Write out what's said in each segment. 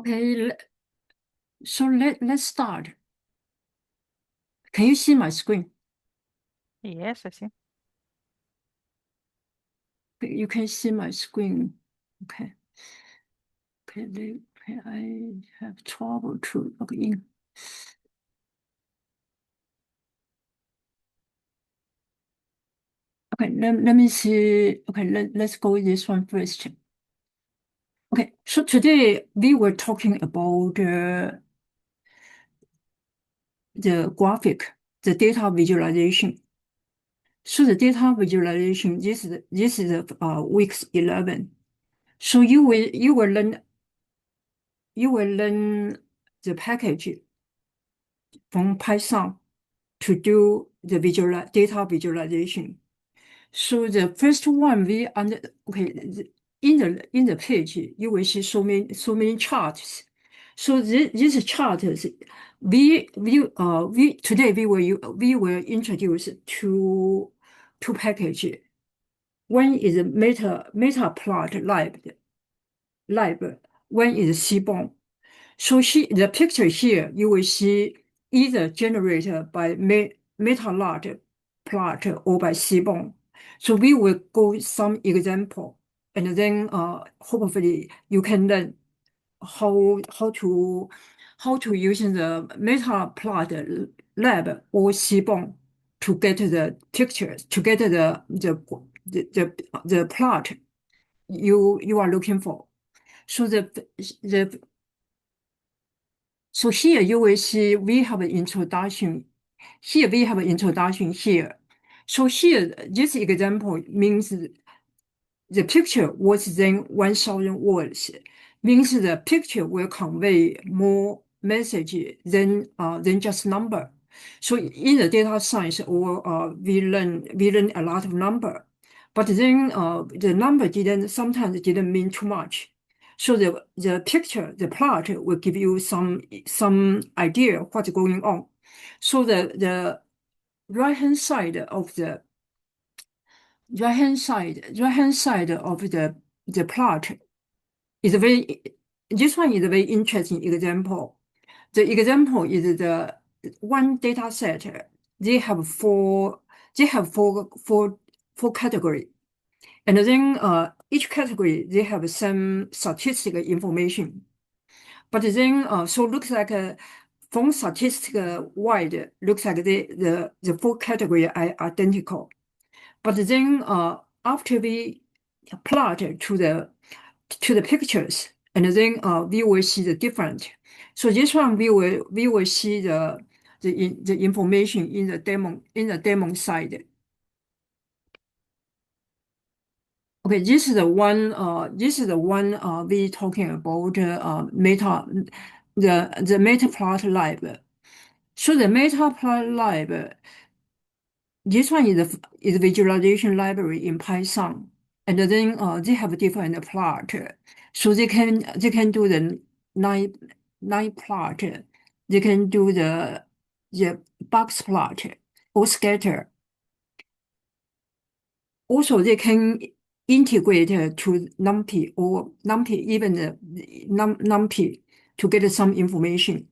Okay, let's start. Can you see my screen? Yes, I see. You can see my screen. Okay. Okay, okay, I have trouble to log in. Okay, let me see. Okay, let's go this one first. Okay, so today we were talking about the graphic, the data visualization. So the data visualization, this is week 11. So you will learn the package from Python to do the data visualization. So the first one in the page you will see so many charts. So these charts we today we will introduce two package. One is Matplotlib. One is Seaborn. So the picture here, you will see either generated by MetaLot plot or by Seaborn. So we will go some example, and then hopefully you can learn how to use the MetaPlot or Seaborn to get the pictures, to get the plot you are looking for. So the so here you will see we have an introduction. Here we have an introduction here. So here, this example means the picture was then 1,000 words, means the picture will convey more message than just number. So in the data science, or we learn a lot of number, but then the number sometimes didn't mean too much. So the picture, the plot will give you some idea what's going on. So the right hand side of the right hand side of the plot is a very this one is a very interesting example. The example is the one data set. They have four category, and then each category they have some statistical information. But then so looks like from statistical wide looks like the four category are identical. But then after we plot to the pictures, and then we will see the different. So this one we will see the information in the demo side. Okay, this is the one we talking about the Matplotlib. So the Matplotlib, this one is a visualization library in Python, and then they have different plot. So they can do the line plot, they can do the box plot or scatter. Also, they can integrate to NumPy or NumPy, even the NumPy, to get some information.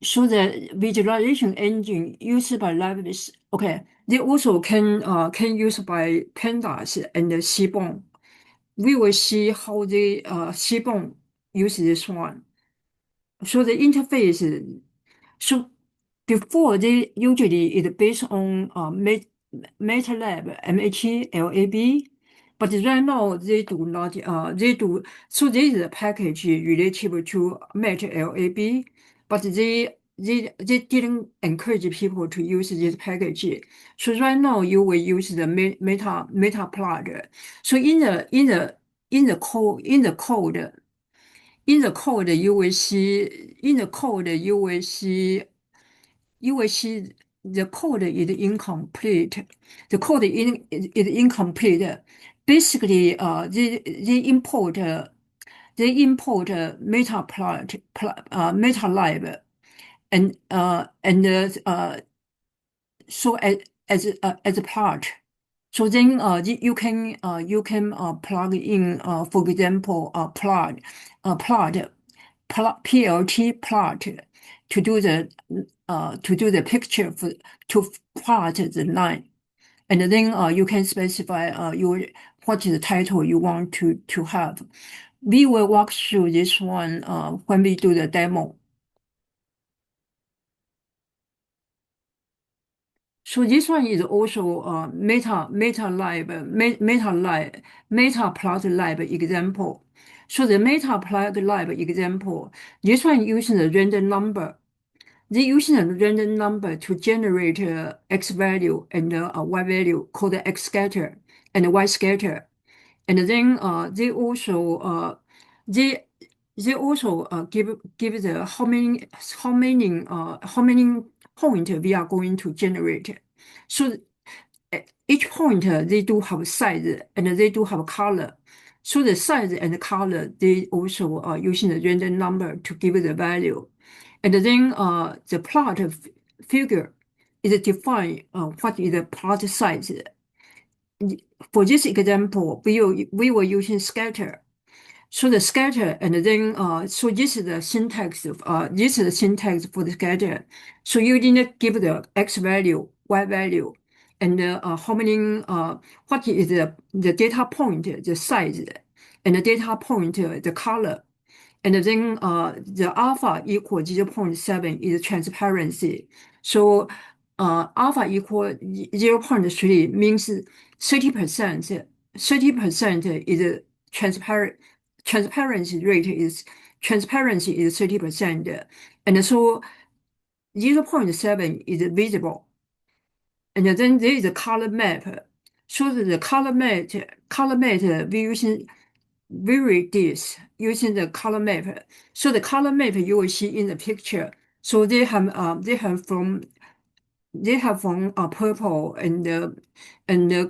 So the visualization engine used by libraries, okay, they also can use by pandas and the Seaborn. We will see how the Seaborn use this one. So the interface, so before they usually is based on MATLAB, MATLAB, but right now they do not, so there is a package related to MATLAB, but they didn't encourage people to use this package. So right now you will use the Metaplot. So in the code you will see the code is incomplete. The code is incomplete. Basically, they import MetaLab, and so as a part. So then you can plug in for example PLT plot to do the picture to plot the line, and then you can specify your what is the title you want to have. We will walk through this one when we do the demo. So this one is also Matplotlib example. So the Matplotlib example, this one using the random number. They using a random number to generate x value and y value called x scatter and y scatter. And then they also give the how many point we are going to generate. So each point they do have size and they do have color. So the size and the color they also are using the random number to give the value. And then the plot figure is defined what is the plot size. For this example, we were using scatter. So the scatter, and then so this is the syntax for the scatter. So you didn't give the x value, y value, and how many what is the data point, the size, and the data point, the color. And then the alpha equal 0.7 is transparency. So alpha equal 0.3 means 30%. 30% is transparent. Transparency is 30%. And so 0.7 is visible. And then there is a color map. So the color map we using varieties using the color map. So the color map you will see in the picture. So they have from purple and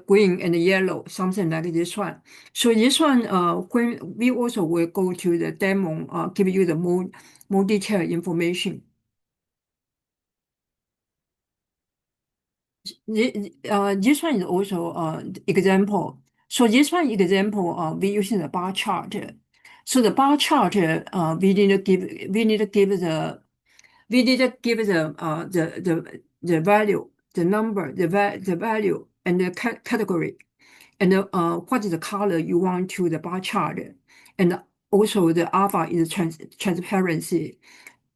green and yellow, something like this one. So this one when we also will go to the demo, give you the more detailed information. This one is also example. So this one example, we using the bar chart. So the bar chart, we need to give the value, the number, the value, and the category, and what is the color you want to the bar chart, and also the alpha is transparency.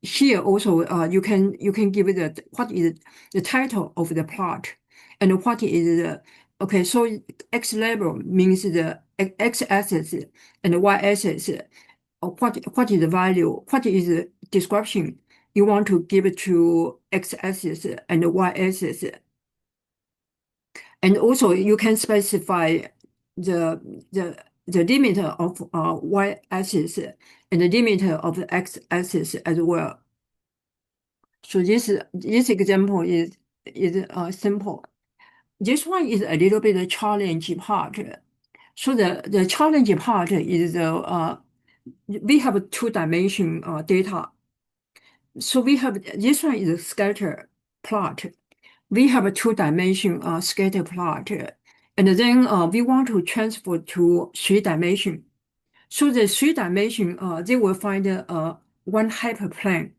Here also you can give it what is the title of the plot and what is the okay. So x label means the x axis and y axis. What is the value? What is the description you want to give it to x axis and y axis? And also you can specify the the the limit of y axis and the limit of the x axis as well. So this example is simple. This one is a little bit challenging part. So the challenging part is we have two-dimension data. So we have this one is a scatter plot. We have a two-dimension scatter plot, and then we want to transfer to three-dimension. So the three-dimension they will find one hyperplane.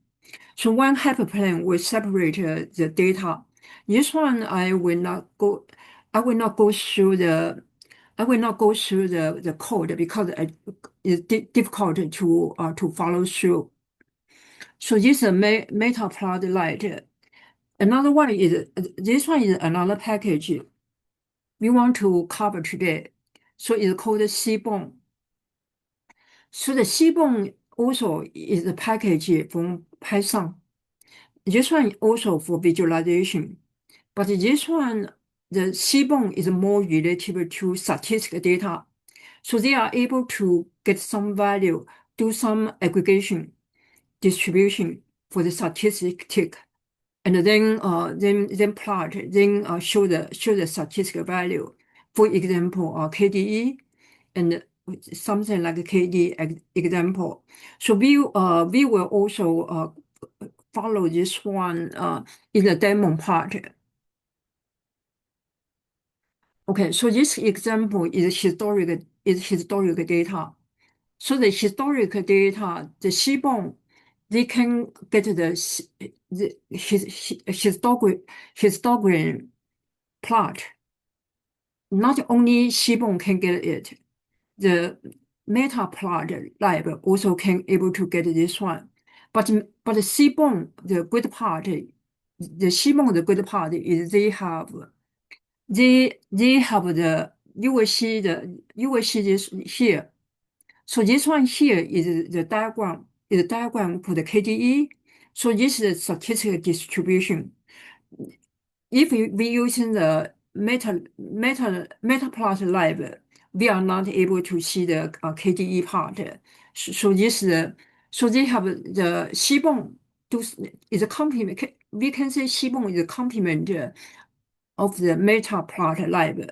So one hyperplane will separate the data. This one I will not go. I will not go through the. I will not go through the code because it's difficult to follow through. So this is a Matplotlib. Another one is this one is another package we want to cover today. So it's called Seaborn. So the Seaborn also is a package from Python. This one also for visualization, but this one, the Seaborn is more related to statistical data. So they are able to get some value, do some aggregation, distribution for the statistic, and then plot, then show the statistical value. For example, KDE and something like a KD example. So we will also follow this one in the demo part. Okay, so this example is historic data. So the historic data, the Seaborn, they can get the histogram plot. Not only Seaborn can get it, the Matplotlib also can able to get this one. But the Seaborn, the good part is they have the you will see this here. So this one here is the diagram for the KDE. So this is the statistical distribution. If we using the Matplotlib, we are not able to see the KDE part. So this so they have the Seaborn is a complement. We can say Seaborn is a complement of the Matplotlib.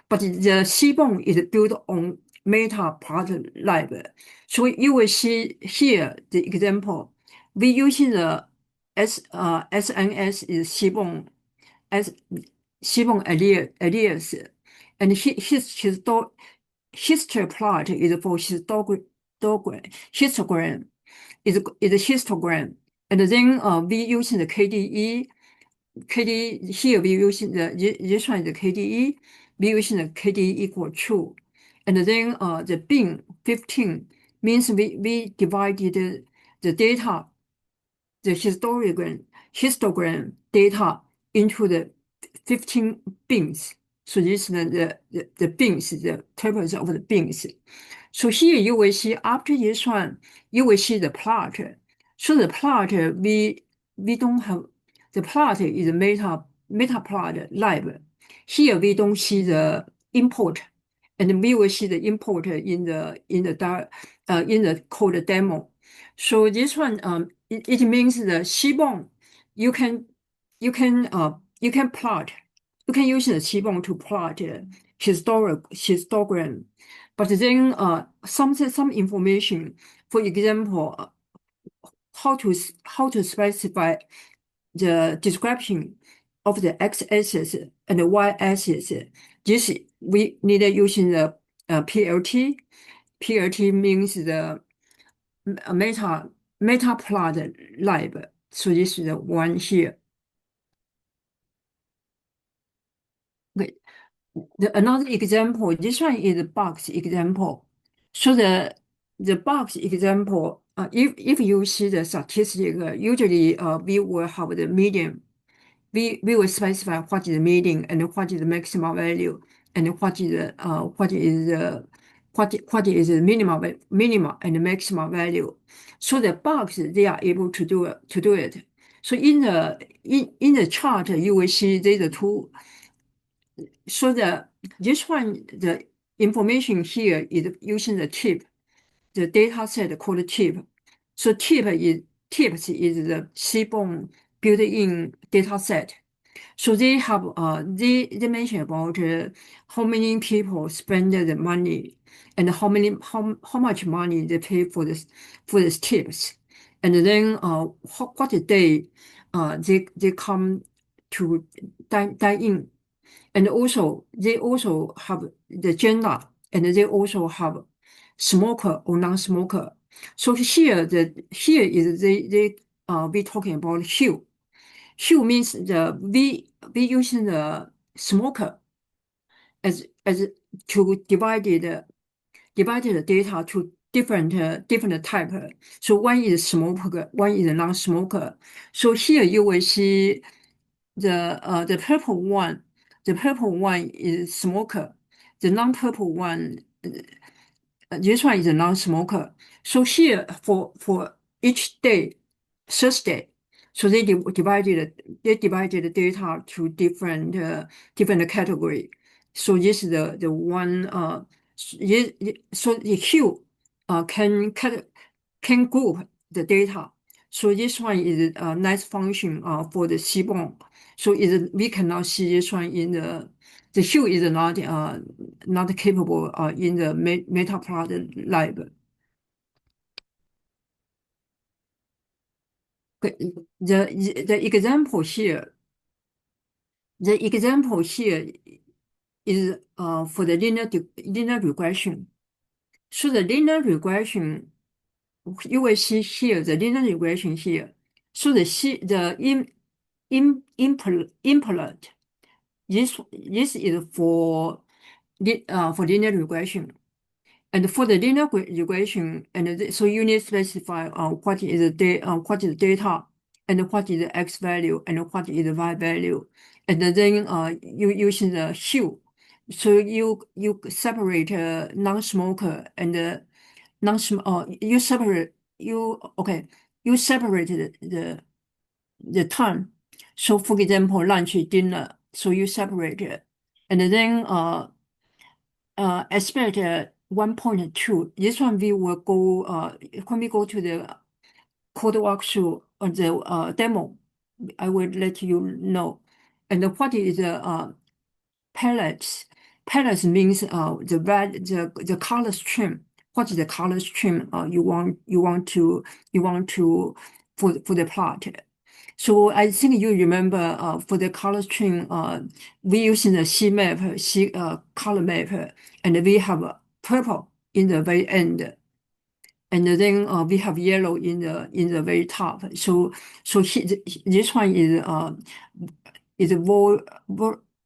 But the Seaborn is built on Matplotlib. So you will see here the example. We using the SNS is as Seaborn alias, and history plot is for histogram is a histogram, and then we using the KDE here we using this one is the KDE, we using the KDE equal true, and then the bin 15 means we divided the data, the histogram data into the 15 bins. So this is the bins, the tables of the bins. So here you will see after this one, you will see the plot. So the plot we don't have the plot is metaplot lib. Here we don't see the import, and we will see the import in the code demo. So this one it means the Seaborn you can you can plot, you can use the Seaborn to plot histogram, but then some information, for example, how to specify the description of the x-axis and the y-axis. This we needed using the PLT. PLT means the metaplot lib. So this is the one here. Okay. Another example, this one is a box example. So the box example, if you see the statistic, usually we will have the median. We will specify what is the median and what is the maximum value and what is the minimum and the maximum value. So the box they are able to do it. So in the chart you will see these two. So this one, the information here is using the tip, the data set called tip. So tips is the Seaborn built-in data set. So they mention about how many people spend the money and how much money they pay for the tips, and then what day they come to dine in, and also they also have the gender, and they also have smoker or non-smoker. So here is we talking about hue. Hue means we using the smoker as to divide the data to different type. So one is smoker, one is non-smoker. So here you will see the purple one. The purple one is smoker. The non-purple one, this one is a non-smoker. So here for each day, Thursday, so they divided the data to different category. So this is the one. So the hue can group the data. So this one is a nice function for the Seaborn. So we cannot see this one in the hue is not capable in the Matplotlib. Okay, the example here, the example here is for the linear regression. So the linear regression, you will see here the linear regression here. So the implant, this is for linear regression. And for the linear regression, so you need to specify what is the data, and what is the x value, and what is the y value, and then you using the hue. So you separate non-smoker and non-smoker. You separate the time. So for example, lunch, dinner. So you separate it, and then aspect 1.2. This one we will go when we go to the code walkthrough on the demo. I will let you know. And what is palettes? Palettes means the color stream. What is the color stream you want to for the plot? So I think you remember for the color stream, we using the C map, color map, and we have purple in the very end, and then we have yellow in the very top. This one is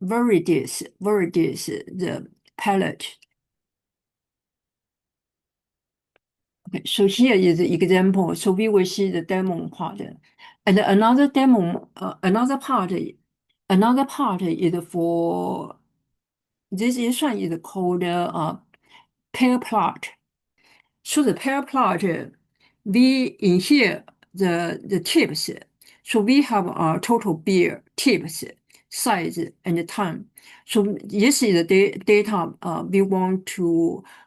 Veridis the palette. Okay, so here is the example. So we will see the demo part, and another part is for this one is called pair plot. So the pair plot, we in here the tips. So we have total beer tips, size, and time. So this is the data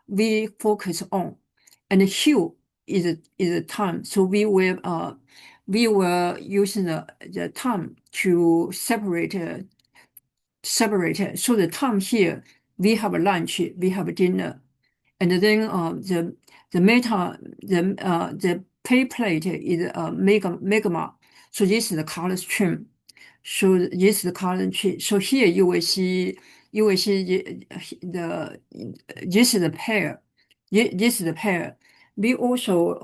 we focus on, and hue is the time. So we will use the time to separate. So the time here we have lunch, we have dinner, and then the pay plate is megama. So this is the color stream. So this is the color stream. So here you will see this is the pair. This is the pair. We also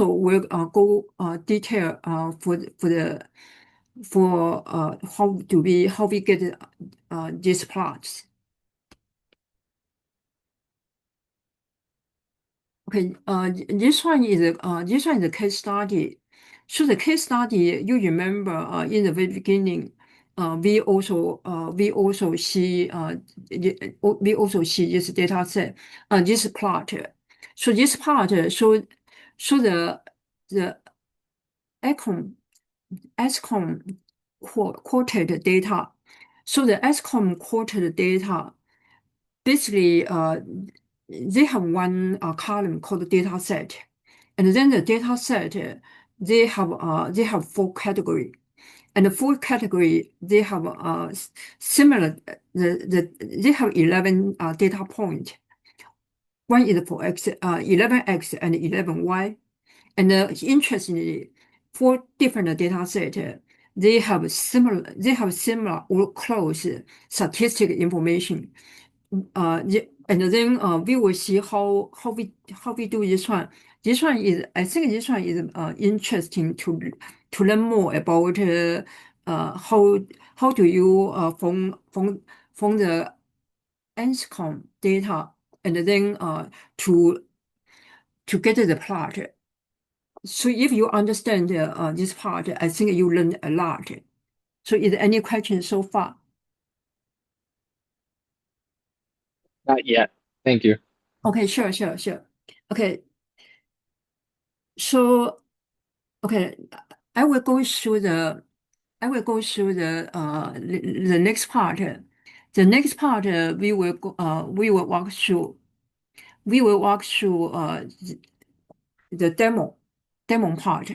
will go detail for how we get these plots. Okay, this one is a case study. So the case study, you remember in the very beginning, we also see this data set, this plot. So this part show the Anscombe quartet data. So the Anscombe quartet data basically they have one column called data set, and then the data set they have four category, and the four category they have similar they have 11 data point. One is for x 11x and 11y, and interestingly, for different data set they have similar or close statistic information. And then we will see how we do this one. I think this one is interesting to learn more about how do you from the Anscombe data, and then to get the plot. So if you understand this part, I think you learn a lot. So is there any questions so far? Not yet. Thank you. Okay, sure. Okay, so okay, I will go through the next part. The next part we will walk through the demo part.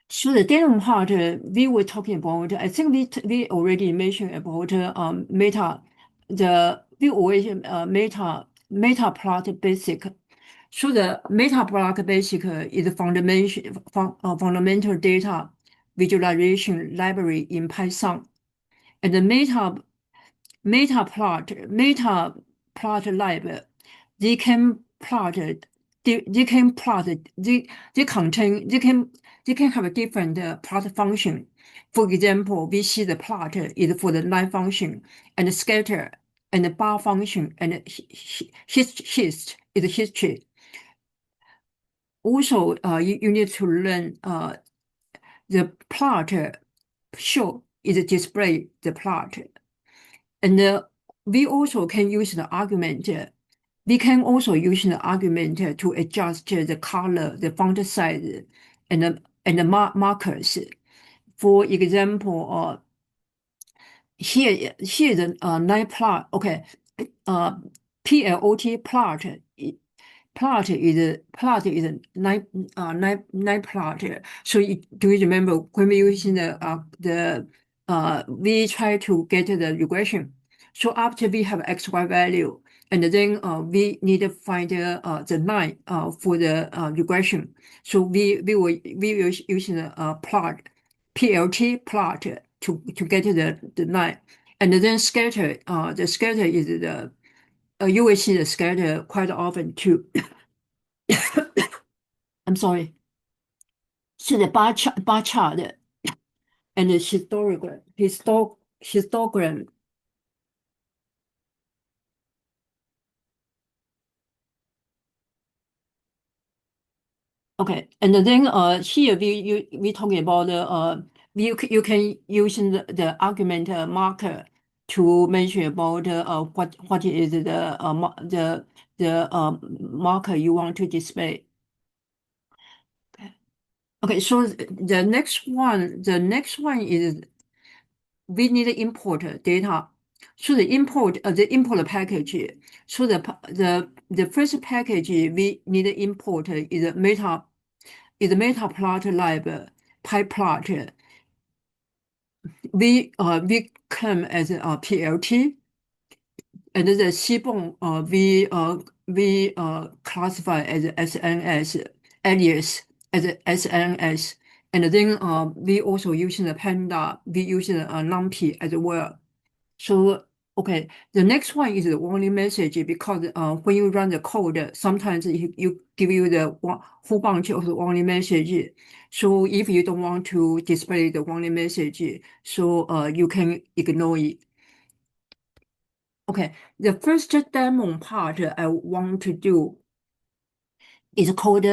So the demo part we were talking about. I think we already mentioned about meta. We already Matplotlib basic. So the Matplotlib basic is fundamental data visualization library in Python, and the Matplotlib, they can plot they can plot they contain they can have a different plot function. For example, we see the plot is for the line function, and the scatter and the bar function, and hist is history. Also, you need to learn the plot show is display the plot. And we also can use the argument. We can also use the argument to adjust the color, the font size, and the markers. For example, here the line plot. Okay, uh, PLOT plot is a line plot. So do you remember when we using we try to get the regression? So after we have XY value, and then we need to find the line for the regression. So we will using the plot PLT plot to get the line, and then scatter. The scatter is the you will see the scatter quite often too. I'm sorry. 是的 bar chart and the histogram. Okay, and then here we talking about you can use the argument marker to measure about what is the marker you want to display. Okay, so the next one is we need to import data. So the import package. So the first package we need to import is Matplotlib pyplot. We come as a PLT, and the Seaborn we classify as SNS alias as SNS, and then we also using the Panda, we using NumPy as well. So okay, the next one is the warning message, because when you run the code, sometimes you give you the whole bunch of the warning message. So if you don't want to display the warning message, so you can ignore it. Okay, the first demo part I want to do is called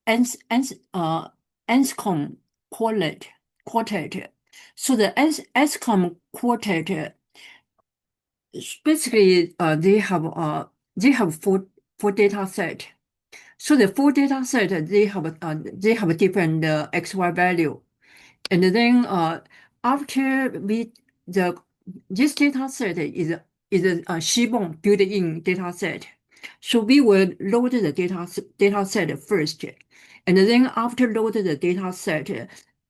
Anscombe Quartet. So the Anscombe Quartet, basically they have four data set. So the four data set they have a different XY value, and then after this data set is a Seaborn built-in data set. So we will load the data set first, and then after load the data set,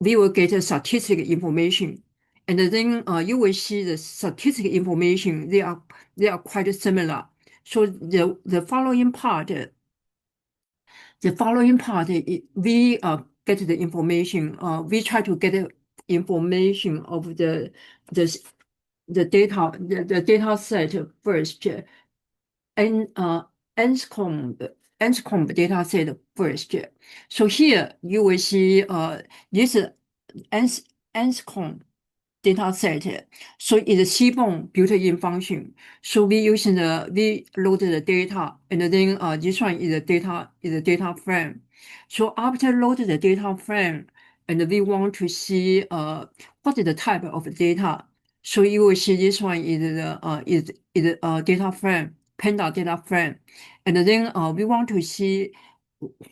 we will get a statistic information, and then you will see the statistic information. They are quite similar. So the following part, we get the information. We try to get the information of the data set first, and Anscombe data set first. So here you will see this Anscombe data set. So it's a Seaborn built-in function. So we load the data, and then this one is a data frame. So after load the data frame, and we want to see what is the type of data. So you will see this one is a data frame, Panda data frame, and then we want to see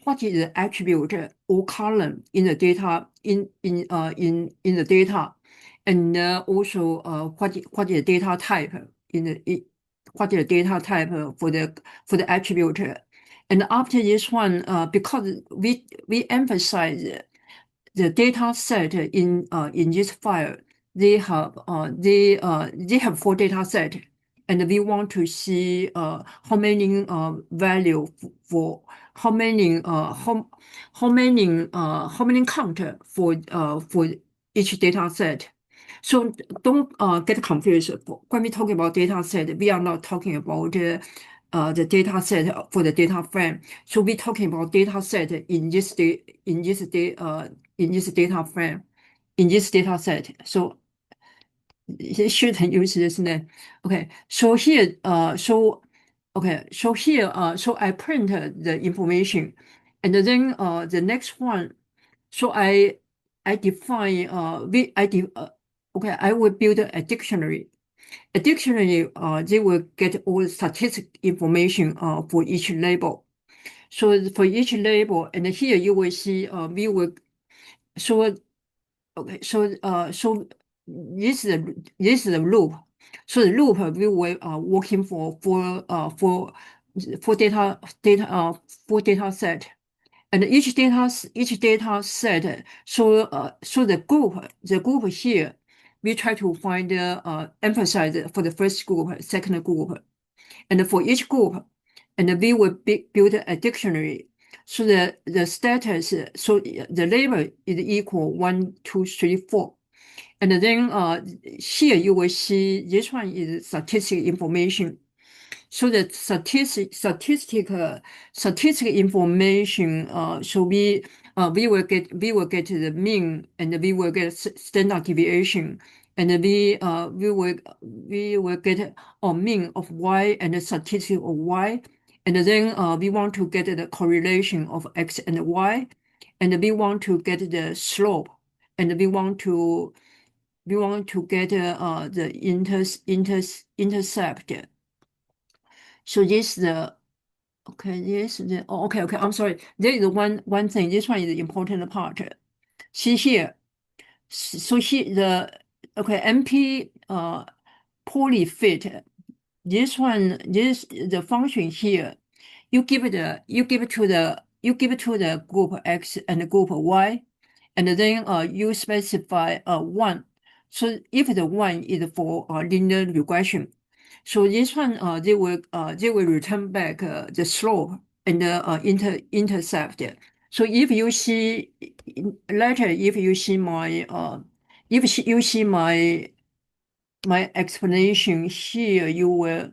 what is the attribute or column in the data in the data, and also what is the data type what is the data type for the attribute. And after this one, because we emphasize the data set in this file, they have four data set, and we want to see how many value for how many count for each data set. So don't get confused. When we talk about data set, we are not talking about the data set for the data frame. So we're talking about data set in this data frame, in this data set. So it shouldn't use this name. Okay. So here, so I print the information, and then the next one. So I define okay, I will build a dictionary. A dictionary, they will get all statistic information for each label. So for each label, and here you will see we will so okay, so this is the loop. So the loop we were working for data set, and each data set. So the group here, we try to find emphasize for the first group, second group, and for each group, and we will build a dictionary. So the status, so the label is equal 1, 2, 3, 4. And then here you will see this one is statistic information. So the statistic information. So we will get the mean, and we will get standard deviation, and we will get a mean of y and a statistic of y, and then we want to get the correlation of x and y, and we want to get the slope, and we want to get the intercept. So this the okay. This the okay. I'm sorry. There is one thing. This one is the important part. See here. So here MP polyfit. This the function here. You give it to the group X and group Y, and then you specify 1. So if the 1 is for linear regression, so this one they will return back the slope and the intercept. So if you see later, if you see my you see my explanation here, you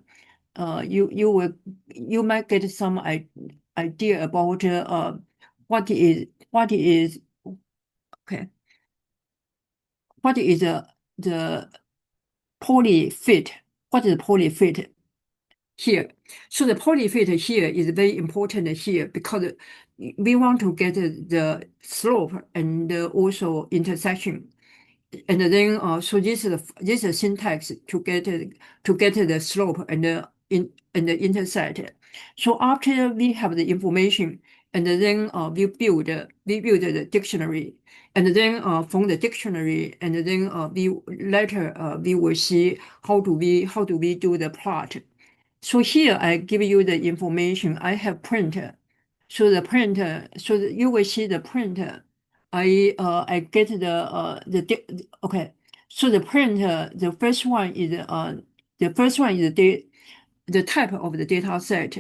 might get some idea about what is okay, what is the polyfit. What is polyfit here? So the polyfit here is very important here, because we want to get the slope and also intersection. And then so this is a syntax to get the slope and the intercept. So after we have the information, and then we build the dictionary, and then from the dictionary, and then we later we will see how do we do the plot. So here I give you the information. I have printer. So the printer, so you will see the printer. I get okay. So the printer, the first one is the type of the data set,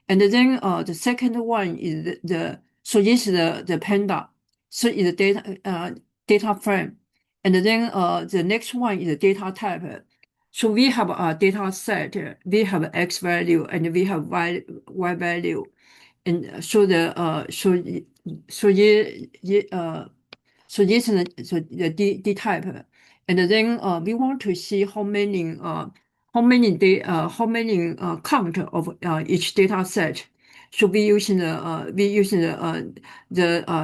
and then the second one is so this is the panda. So is the data frame, and then the next one is the data type. So we have a data set, we have X value, and we have Y value. And so this is the D type. And then we want to see how many count of each data set. So we using the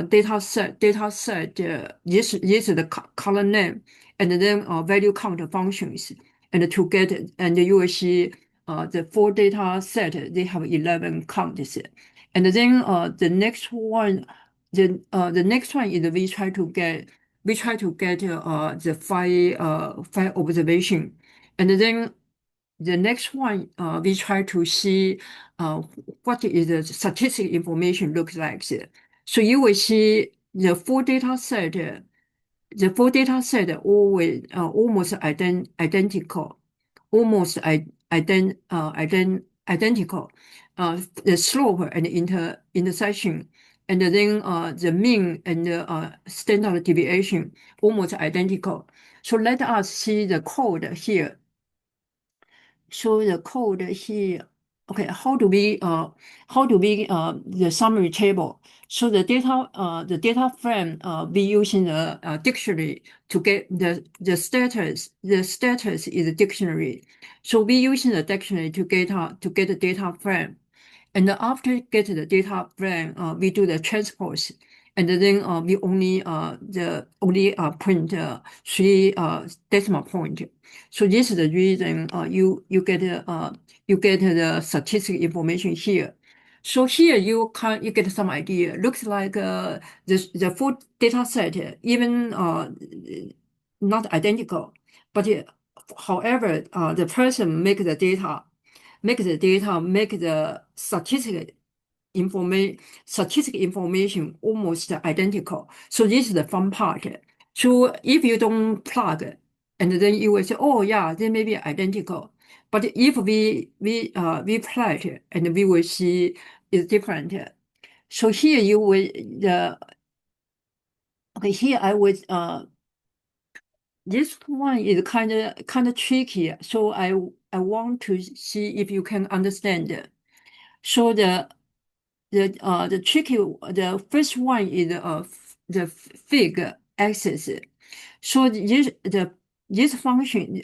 data set this is the column name, and then value count functions, and to get, and you will see the 4 data set, they have 11 counts. And then the next one is we try to get the 5 observation, and then the next one we try to see what is the statistic information looks like. So you will see the 4 data set. The 4 data set always almost identical, almost identical. The slope and intersection, and then the mean and standard deviation almost identical. So let us see the code here. So the code here. Okay, how do we the summary table? So the data frame we using the dictionary to get the status. The status is a dictionary. So we using the dictionary to get the data frame. And after get the data frame, we do the transpose, and then we only print three decimal point. So this is the reason you get the statistic information here. So here you get some idea. Looks like the full data set even not identical, but however the person make the statistic information almost identical. So this is the fun part. So if you don't plug, and then you will say, oh yeah, they may be identical. But if we plug and we will see it's different. So here you will okay, here I would this one is kind of tricky. So I want to see if you can understand. So the first one is the fig axis. So this function.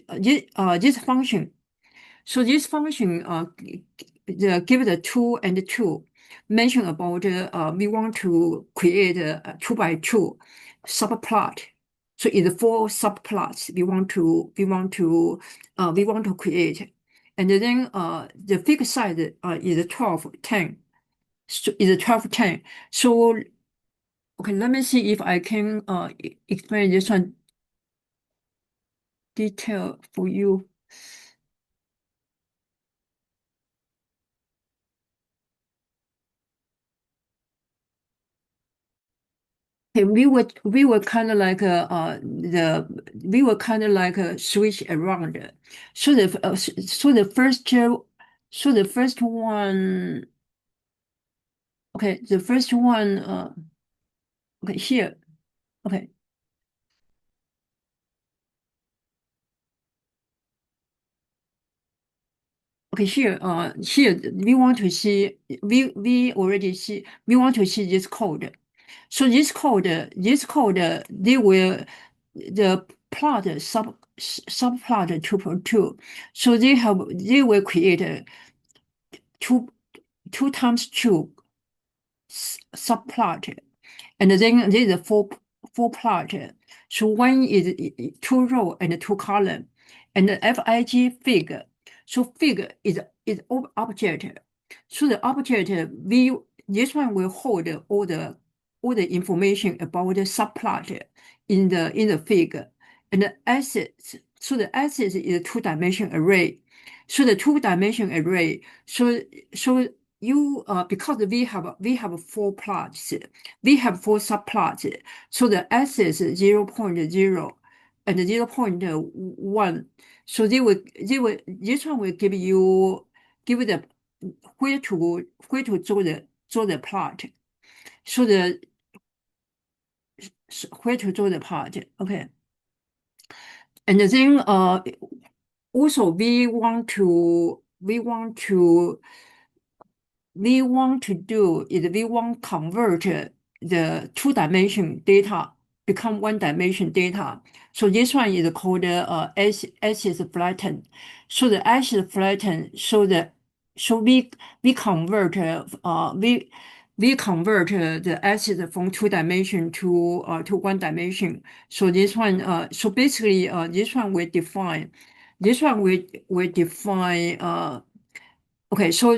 So this function give the two and two mention about we want to create a 2 by 2 subplot. So it's 4 subplots we want to create, and then the fig size is 1210. So is 1210. So okay, let me see if I can explain this one detail for you. Okay, we were kind of like switch around. So the first one. Okay, the first one. Okay, here. Okay. Okay, here we want to see we already see we want to see this code. So they will the plot subplot 2.2. So they will create two two times two subplot, and then there is a four plot. So one is 2 row and 2 column, and the FIG fig. So fig is object. So the object this one will hold all the information about the subplot in the fig, and the assets. So the assets is a 2-dimension array. So the 2-dimension array. So you because we have 4 plots, we have 4 subplots. So the axis is 0.0 and 0.1. So this one will give the where to draw the plot. So where to draw the plot. Okay. And then also do is we want convert the 2-dimension data become 1-dimension data. So this one is called axis flatten. So the axis flatten. So we convert the axis from 2-dimension to 1-dimension. So this one so basically this one will define okay, so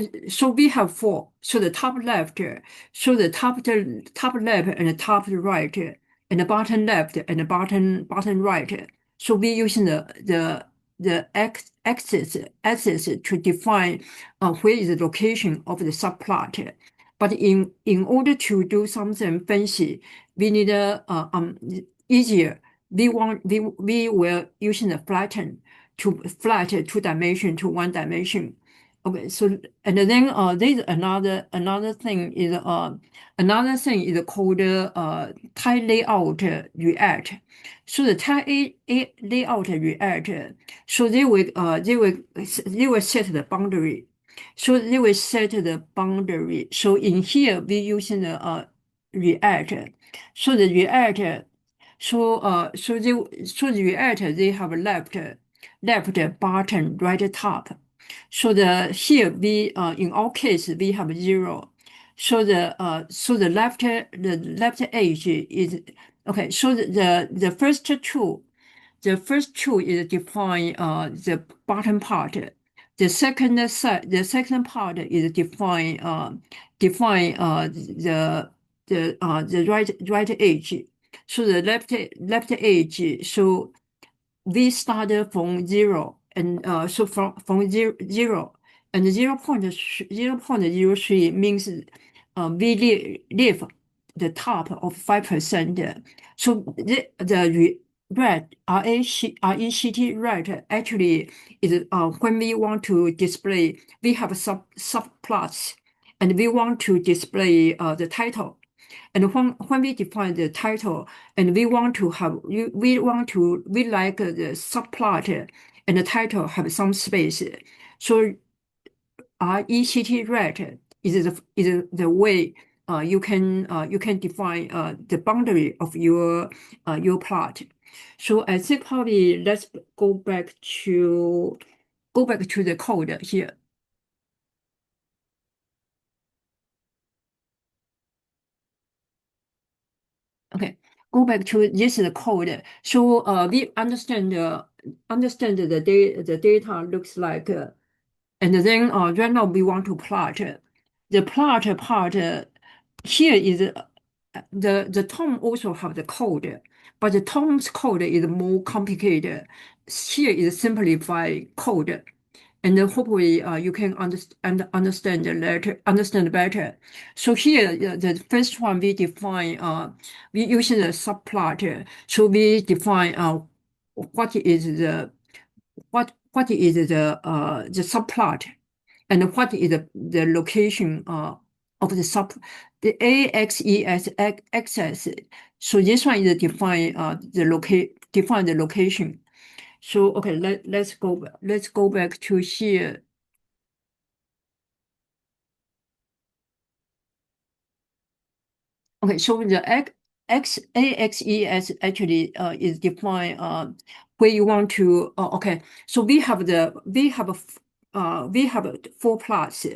we have 4. So the top left, so the top left and the top right, and the bottom left and the bottom right. So we using the axis to define where is the location of the subplot. But in order to do something fancy, we need easier. We will using the flatten to flat 2-dimension to 1-dimension. Okay, so and then there's another thing is called type layout react. So the type layout react, so they will set the boundary. So they will set the boundary. So in here we using the react. So the react, so the react they have left bottom, right top. So the here we in our case we have zero. So the left edge is okay. So the first two is define the bottom part. The second part is define the right edge. So the left edge. So we started from zero and so from zero and 0.03 means we leave the top of 5%. So the red RECT red actually is when we want to display, we have subplots and we want to display the title. And when we define the title and we want to have we like the subplot and the title have some space. So RECT red is the way you can define the boundary of your plot. So I think probably let's go back to the code here. Okay, go back to this is the code. So we understand the data looks like, and then right now we want to plot. The plot part here is the Tom also have the code, but the Tom's code is more complicated. Here is simplified code. And then hopefully you can understand better. So here, the first one we define, we using the subplot. So we define what is what is the subplot and what is the location of the AXES axis. So this one is define define the location. So okay, let's go back to here. Okay, so the AXES actually is defined where you want to. Okay, so we have four plots.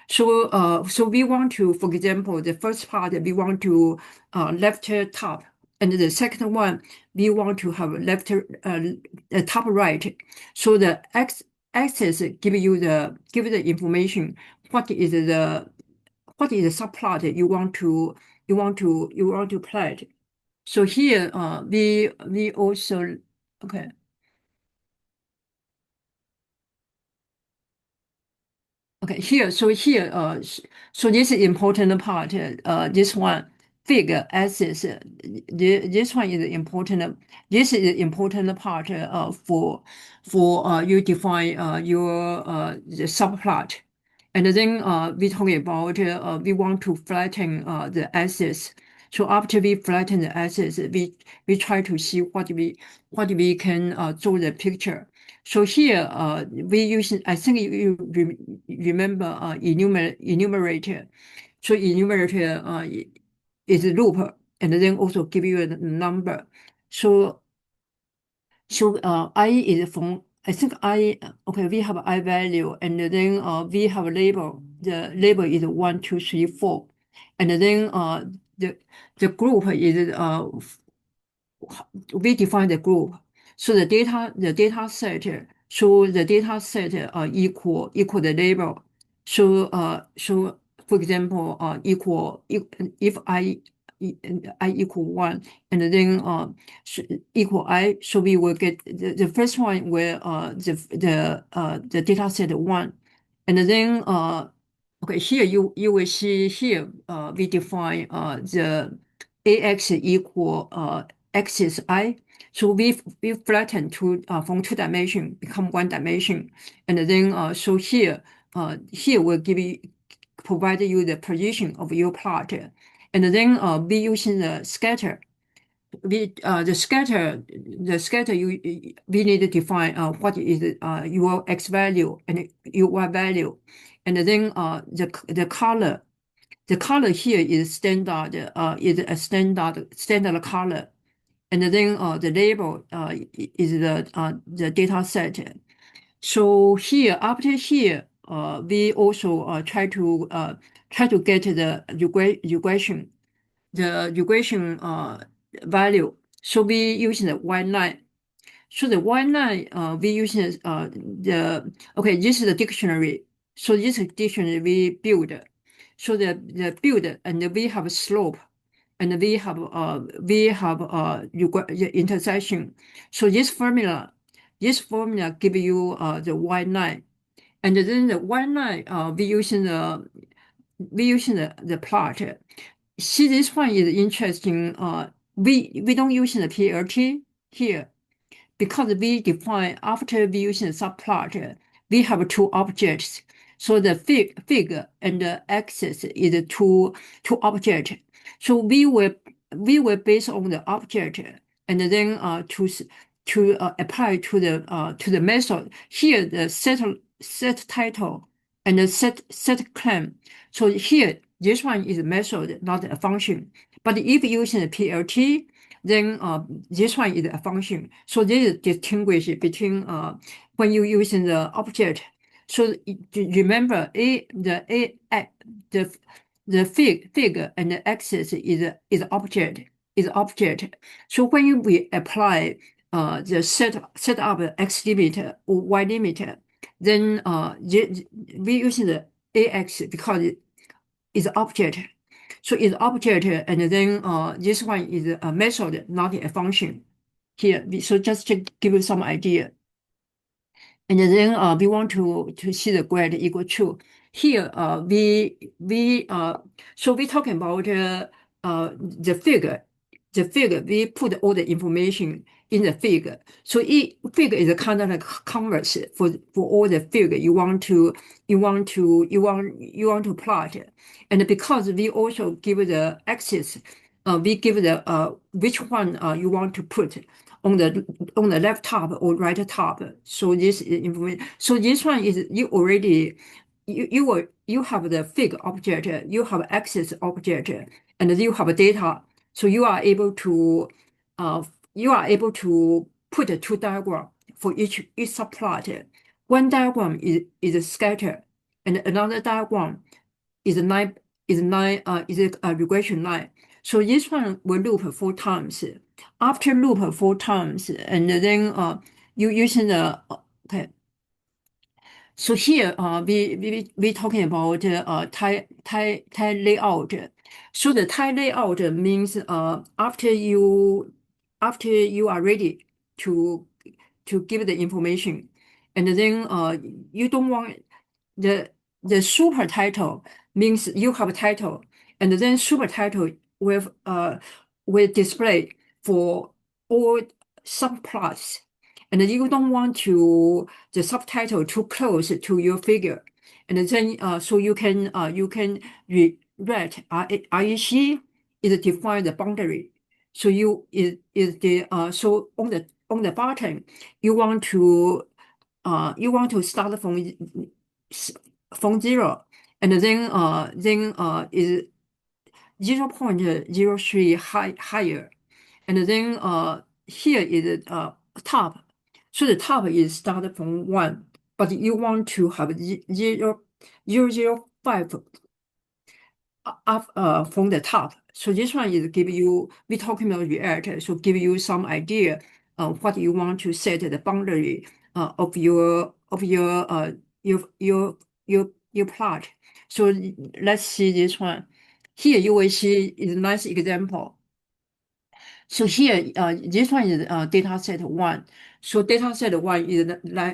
So we want to, for example, the first part we want to left top, and the second one we want to have left top right. So the axis give you the information what is the subplot you want to plot. So here we also okay. Okay, here, so this is important part. This one, figure axis. This one is important. This is important part for you define your the subplot, and then we talking about we want to flatten the axis. So after we flatten the axis, we try to see what we can draw the picture. So here, we use, I think you remember enumerator. So enumerator is a loop and then also give you a number. So I is from, I think okay, we have I value and then we have label. The label is 1, 2, 3, 4. And then the group is we define the group. So the data set, equal the label. So for example, if I equal 1 and then equal I, so we will get the first one where the data set 1. And then okay, here you will see here we define the AX equal axis I. So we flatten from 2 dimension become 1 dimension. And then so here here will provide you the position of your plot, and then we using the scatter. The scatter we need to define what is your x value and your y value, and then the color here is standard color, and then the label is the data set. So here, after here, we also try to get the regression value. So we using the white line. So the white line we using okay. This is the dictionary. So this is dictionary we build. So the build, and we have a slope, and the intersection. So this formula give you the white line, and then the white line we using the plot. See, this one is interesting. We don't use the PLT here, because we define after we use the subplot, we have two objects. So the figure and the axis is two objects. So we will base on the object, and then to apply to the method. Here the set title and the set claim. So here this one is a method, not a function. But if using the PLT, then this one is a function. So this is distinguish between when you using the object. So remember, the figure and the axis is object. So when we apply the set up x limit or y limit, then we using the ax because it's object. So it's object, and then this one is a method, not a function. Here, so just to give you some idea. And then we want to see the grade equal to. Here, so we talking about the figure. The figure, we put all the information in the figure. So figure is a kind of like canvas for all the figure you want to plot. And because we also give the axis, we give the which one you want to put on the left top or right top. So this is information. So this one is you have the figure object, you have axis object, and you have data. So you are able to put two diagrams for each subplot. One diagram is a scatter, and another diagram is a regression line. So this one will loop 4 times. After loop 4 times, and then you using the okay. So here, we talking about tile layout. So the tile layout means after you are ready to give the information, and then you don't want the super title means you have a title, and then super title will display for all subplots, and you don't want the subtitle too close to your figure, and then so you can write REC is define the boundary. So so on the bottom you want to start from 0, and then is 0.03 higher, and then here is top. So the top is started from 1, but you want to have 0.005 up from the top. So this one is give you, we talking about React, so give you some idea what you want to set the boundary of your plot. So let's see this one. Here you will see is a nice example. So here, this one is data set 1. So data set 1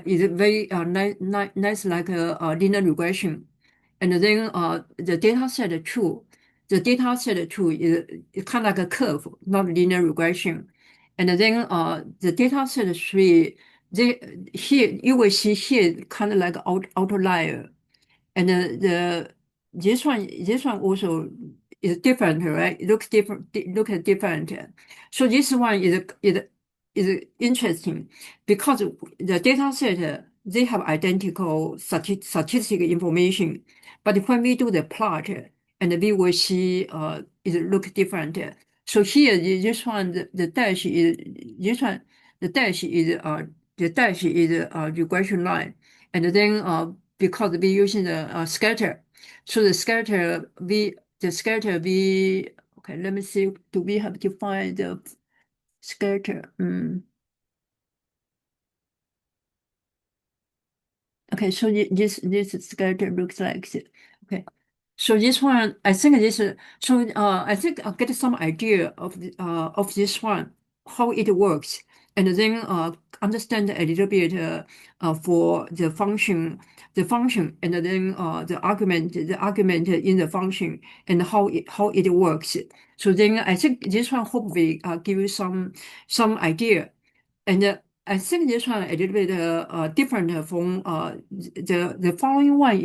is very nice like a linear regression. And then the data set 2, is kind of like a curve, not linear regression. And then the data set 3, here you will see here kind of like outlier. and the this one also is different, right? It looks different. Look at different. So this one is interesting because the data set they have identical statistical information, but when we do the plot and we will see it look different. So here this one the dash is this one the dash is regression line, and then because we using the scatter, so the scatter we okay. Let me see. Do we have to find the scatter? Okay, so this scatter looks like this. Okay, so this one, I think this is so. I think I'll get some idea of this one, how it works, and then understand a little bit for the function, and then the argument in the function, and how it works. So then I think this one hopefully give you some idea. And I think this one a little bit different from the following one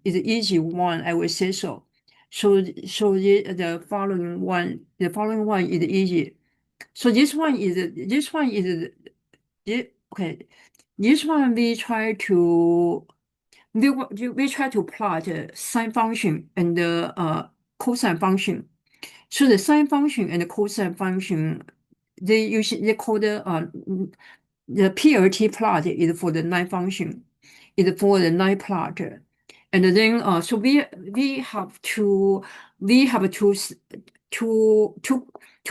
is easy one, I would say so. So the following one is easy. So okay. This one we try to plot sine function and the cosine function. So the sine function and the cosine function, they call the PLT plot is for the line function, is for the line plot, and then so we have two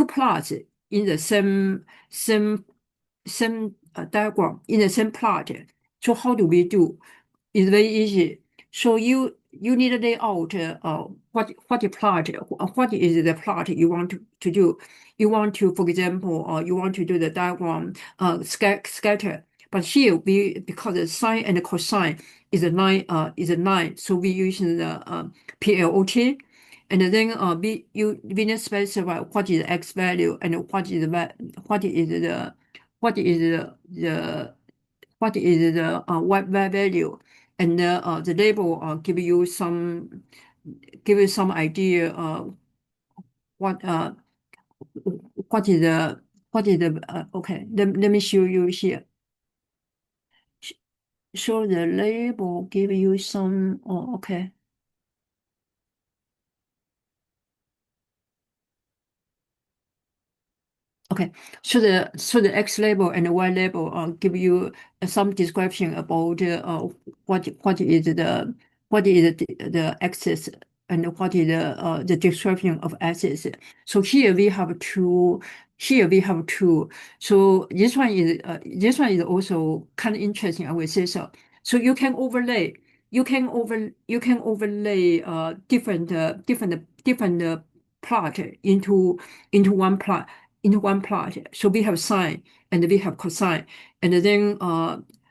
plots in the same diagram in the same plot. So how do we do? It's very easy. So you need to lay out what the plot, what is the plot you want to do. You want to, for example, you want to do the diagram scatter. But here because the sine and the cosine is a line, so we using the PLOT, and then we need to specify what is the x value and what is the what is the what is the y value, and the label give you some idea what uh what is the okay. Let me show you here. So the label give you some okay. Okay, so the X label and the Y label give you some description about what is the axis and what is the description of axis. So here we have two. Here we have two. So this one is also kind of interesting, I would say so. So you can overlay different plot into one plot into one plot. So we have sine and we have cosine, and then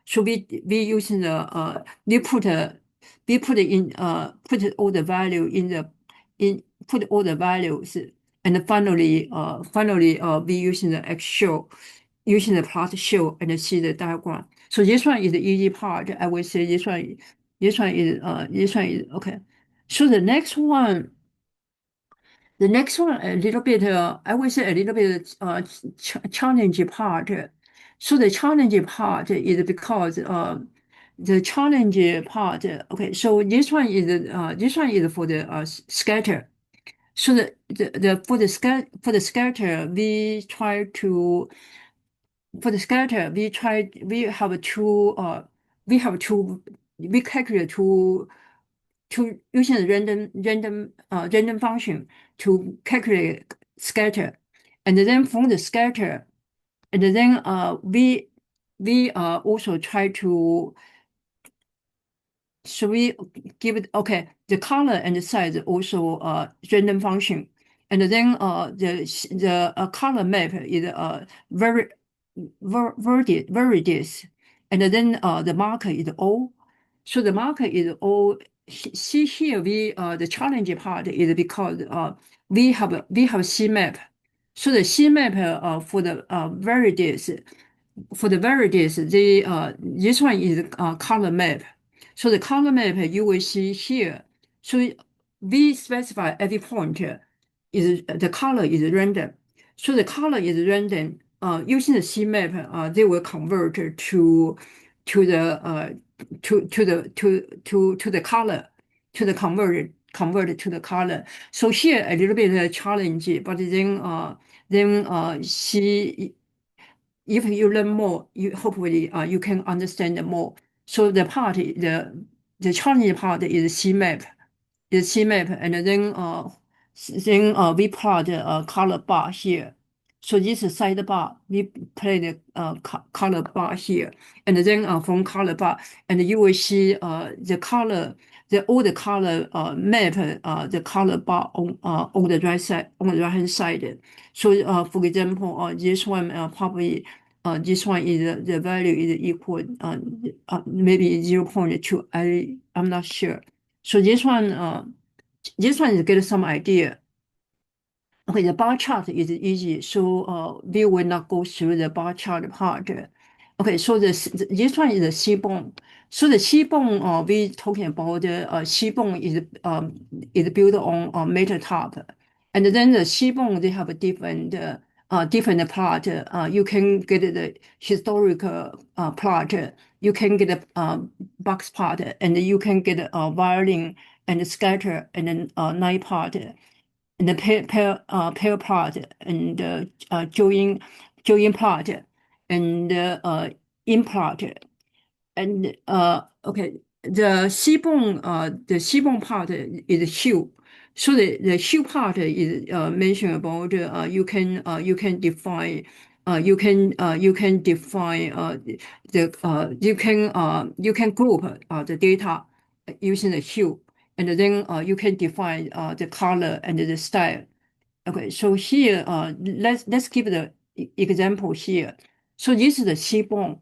so we using the we put it in put all the value in the in put all the values, and finally we using the X show using the plot show and see the diagram. So this one is the easy part. I would say this one is okay. So the next one a little bit, I would say a little bit challenging part. So the challenging part is because the challenging part. Okay, so this one is for the scatter. So for the scatter we have we calculate to using a random function to calculate scatter, and then from the scatter, and then we also try to so we give it okay the color and the size also random function, and then the color map is very very this, and then the marker is O. So the marker is O. See here, the challenging part is because we have C map. So the C map for the varieties, the this one is color map. So the color map you will see here. So we specify every point is the color is random. So the color is random. Using the C map, they will convert to the to the color to the converted to the color. So here a little bit challenge, but then see if you learn more, you hopefully you can understand more. So the challenging part is CMap, and then we plot a color bar here. So this is sidebar. We play the color bar here, and then from color bar, and you will see the color, the all the color map the color bar on the right side, on the right hand side. So for example, this one probably this one is the value is equal maybe 0.2. I'm not sure. So this one is get some idea. Okay, the bar chart is easy, so we will not go through the bar chart part. Okay, so this one is the Seaborn. So the Seaborn, we talking about the Seaborn is built on metal top, and then the Seaborn they have a different plot. You can get the historical plot. You can get a box plot, and you can get a violin and scatter and then line plot and the pair plot and join plot and in plot and okay, the Seaborn part is hue. So the hue part is mentioned about you can define you can group the data using the hue, and then you can define the color and the style. Okay, so here let's give the example here. So this is the Seaborn.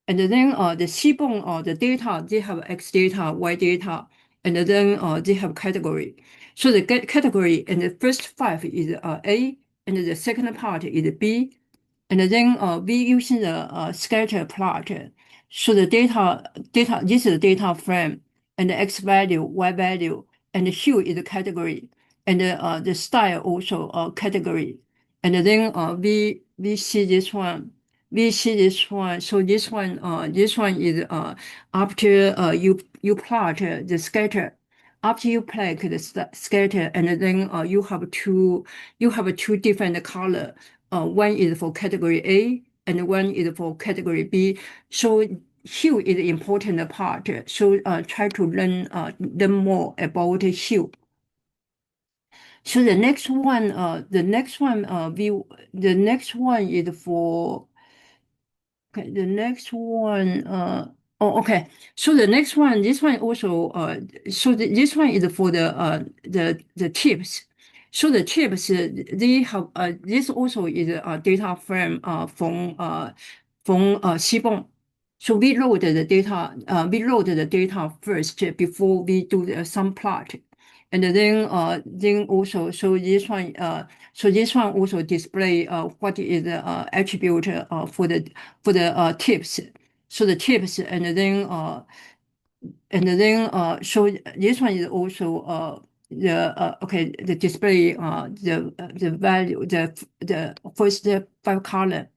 And then the Seaborn the data, they have X data, Y data, and then they have category. So the category and the first five is A, and the second part is B, and then we using the scatter plot. So the data this is the data frame, and the X value, Y value, and the hue is the category, and the style also category. And then we see this one. We see this one. So this one is after you plot the scatter. After you plot the scatter, and then you have two different color. One is for category A, and one is for category B. So hue is the important part. So try to learn more about hue. So the next one is for okay, the next one, okay. So the next one, this one also, this one is for the tips. So the tips, they have, this also is a data frame from Seaborn. So we load the data first before we do the sum plot. And then also, so this one also display what is the attribute for the tips. So the tips, so this one is also the display the value the first five column.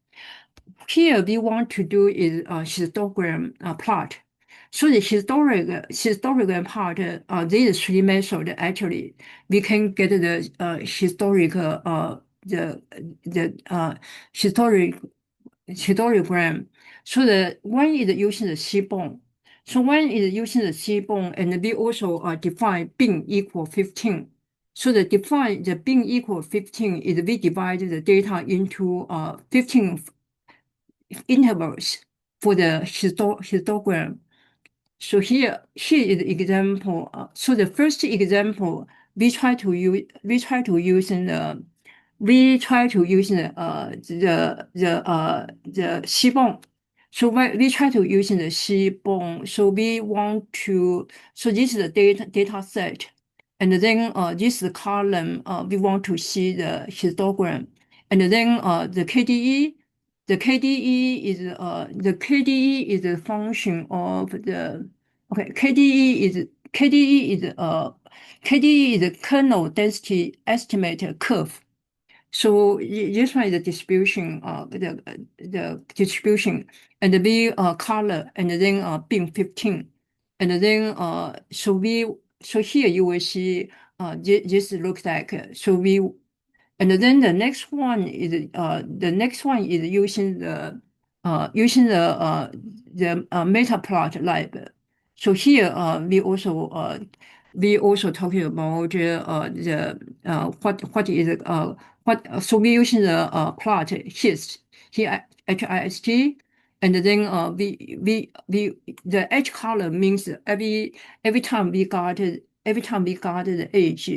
Here we want to do is a histogram plot. So the historical part, there is three methods actually. We can get the historical historic histogram. So the one is using the Seaborn. So one is using the Seaborn, and we also define bin equal 15. So the bin equal 15 is we divide the data into 15 intervals for the histogram. So here is the example. So the first example, we try to use the Seaborn. So we try to use the Seaborn. So we want to, so this is the data set. And then this is the column, we want to see the histogram. And then the KDE, the KDE is the KDE is a function of okay, KDE is a kernel density estimate curve. So this one is the distribution, the distribution, and the V color, and then bin 15, and then so here you will see this looks like so we, and then the next one is using the Matplotlib. So here we also talking about what is what so we're using the plot hist here HIST, and then we the H color means every time we got the age,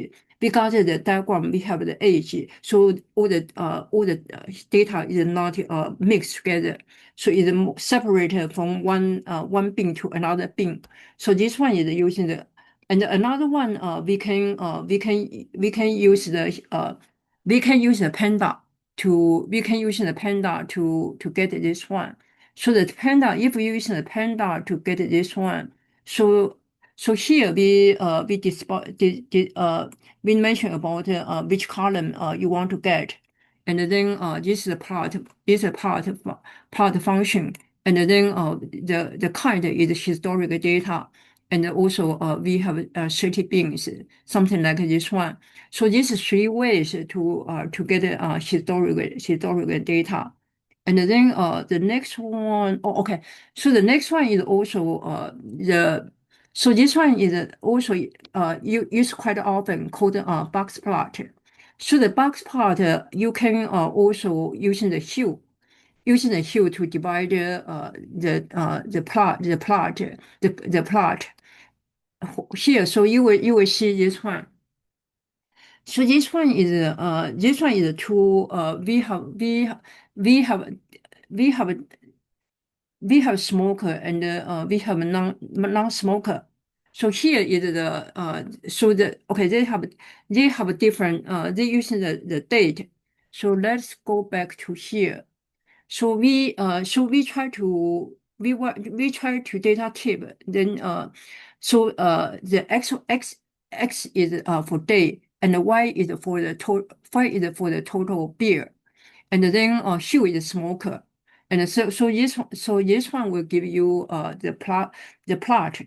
we got the diagram, we have the age, so all the data is not mixed together, so it's separated from one bin to another bin. So this one is using the, and another one we can use the panda to get this one. So the panda, if we use the panda to get this one, so here we mention about which column you want to get, and then this is a part function, and then the kind is historical data, and also we have 30 bins, something like this one. So these are three ways to get historical data. And then the next one, oh, okay. So the next one is also so this one is also used quite often called box plot. So the box plot you can also using the hue to divide the plot here. So you will see this one. So this one is two we have we have smoker and we have non-smoker. So here is the so the okay they have a different they using the date. So let's go back to here. So we try to we try to data tip, then the x is for day, and the y is for the total beer, and then hue is smoker, and so this one will give you the plot.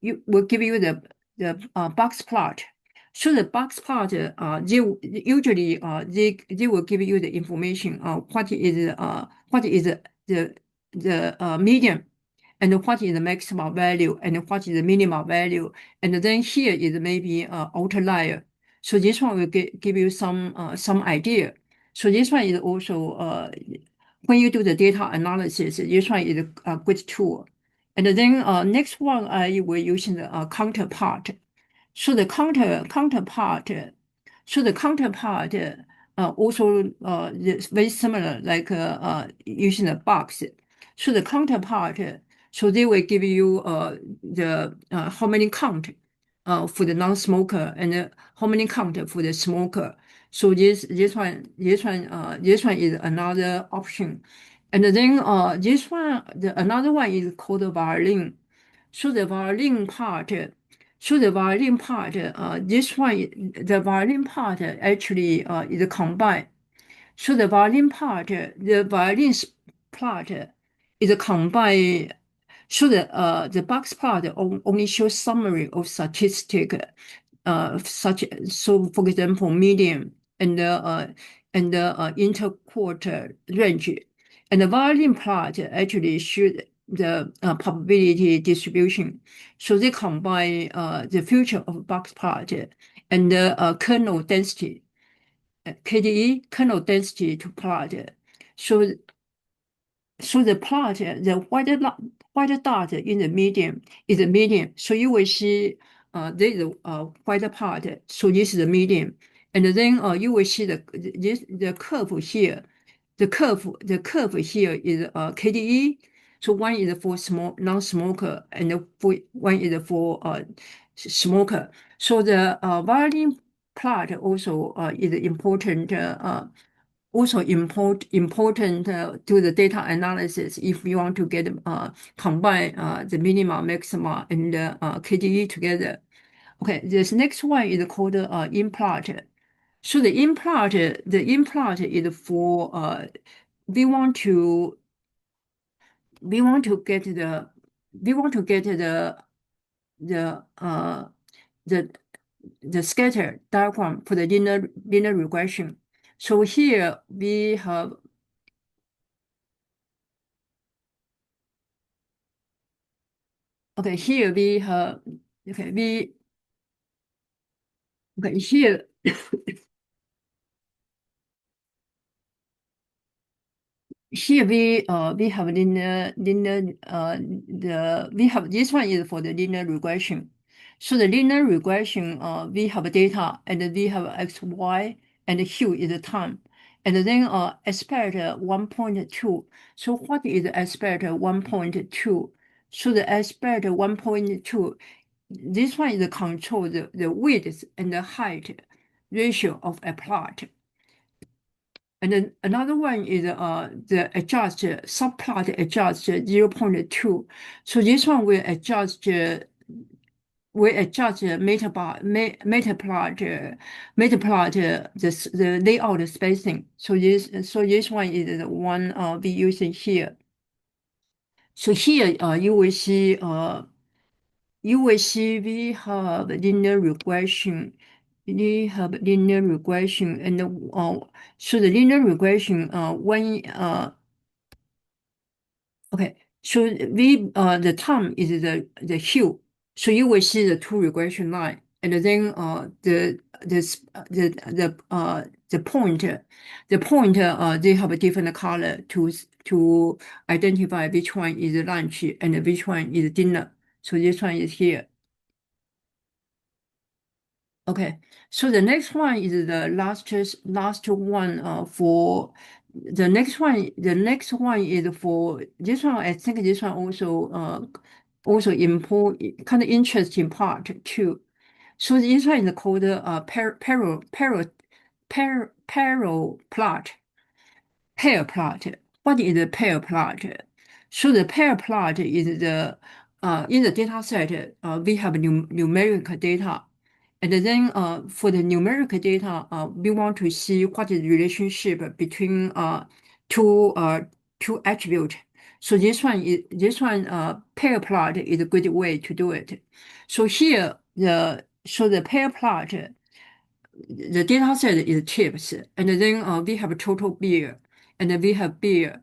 You will give you the box plot. So the box plot, they usually they will give you the information what is the median, and what is the maximum value, and what is the minimum value, and then here is maybe outlier. So this one will give you some idea. So this one is also when you do the data analysis, this one is a good tool. And then next one I will using the counterpart. So the counterpart, also is very similar, like using the box. So the counterpart, so they will give you the how many count for the non-smoker, and how many count for the smoker. So this one is another option. And then another one is called violin. So the violin part, this one, the violin part actually is combined. So the violin part is combined. So the box part only shows summary of statistic, so for example, median and interquarter range, and the violin plot actually should the probability distribution. So they combine the future of box plot and the kernel density, KDE kernel density to plot. So the plot, the white dot in the median is the median. So you will see there is a white part. So this is the median, and then you will see the curve here. The curve here is KDE. So one is for non-smoker, and one is for smoker. So the violin plot also is important also important to the data analysis if you want to get combine the minima, maxima, and KDE together. Okay, this next one is called in-plot. So the in-plot is for we want to we want to get the we want to get the the the scatter diagram for the linear regression. So here we have here we have here here we have linear we have this one is for the linear regression. So the linear regression we have data and we have x, y, and hue is the time. And then aspect 1.2. So what is aspect 1.2? So the aspect 1.2, this one is control the width and the height ratio of a plot. And then another one is the adjust subplot adjust 0.2. So this one will adjust metaplot the layout spacing. So this one is the one we using here. So here you will see we have linear regression. We have linear regression, and so the linear regression okay. So the time is the hue. So you will see the two regression line, and then the point they have a different color to identify which one is lunch and which one is dinner. So this one is here. Okay, so the next one is the last one for the next one. The next one is for this one. I think this one also important, kind of interesting part too. So this one is called parallel plot. Pair plot. What is a pair plot? So the pair plot is the in the data set we have numeric data. And then for the numeric data, we want to see what is the relationship between two two attributes. So this one pair plot is a good way to do it. So here the pair plot, the data set is chips, and then we have total beer, and we have beer,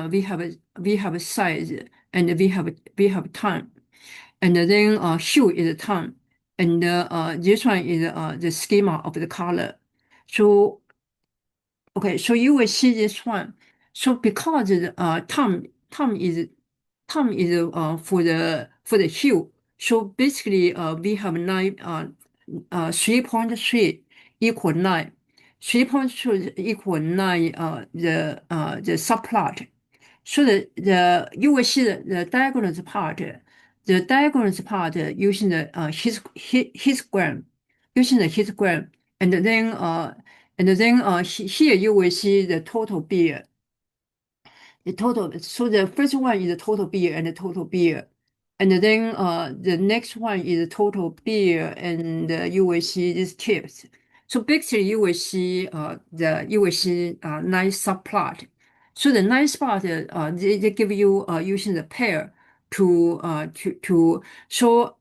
we have size, and we have time, and then hue is time, and this one is the schema of the color. So okay, so you will see this one. So because the time is for the hue. So basically we have 3.3 equal 9. 3.3 equal 9 the subplot. So you will see the diagonals part. The diagonals part using the histogram, using the histogram, and then here you will see the total beer. The total. So the first one is the total beer and the total beer, and then the next one is the total beer, and you will see these tips. So basically, you will see nice subplot. So the nice spot they give you using the pair to show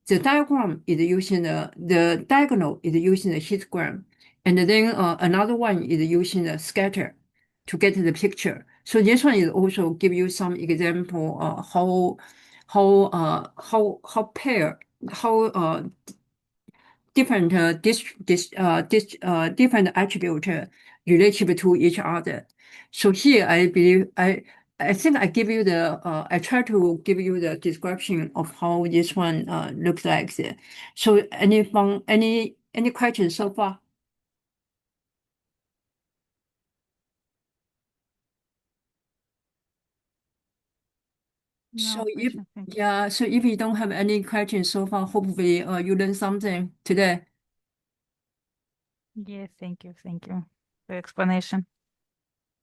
the diagram is using the diagonal is using the histogram, and then another one is using the scatter to get the picture. So this one is also give you some example how pair how different different attribute relative to each other. So here I believe I think I give you the I try to give you the description of how this one looks like. So any questions so far? No So if question. Thank you. yeah, so if you don't have any questions so far, hopefully you learned something today. Yes, thank you. Thank you. the explanation.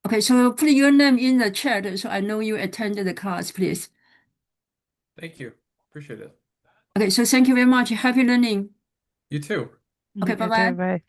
Okay, so put your name in the chat so I know you attended the class, please. Thank you. Appreciate it. Okay, so thank you very much. Happy learning. You too. Okay, You too, bye-bye. bye.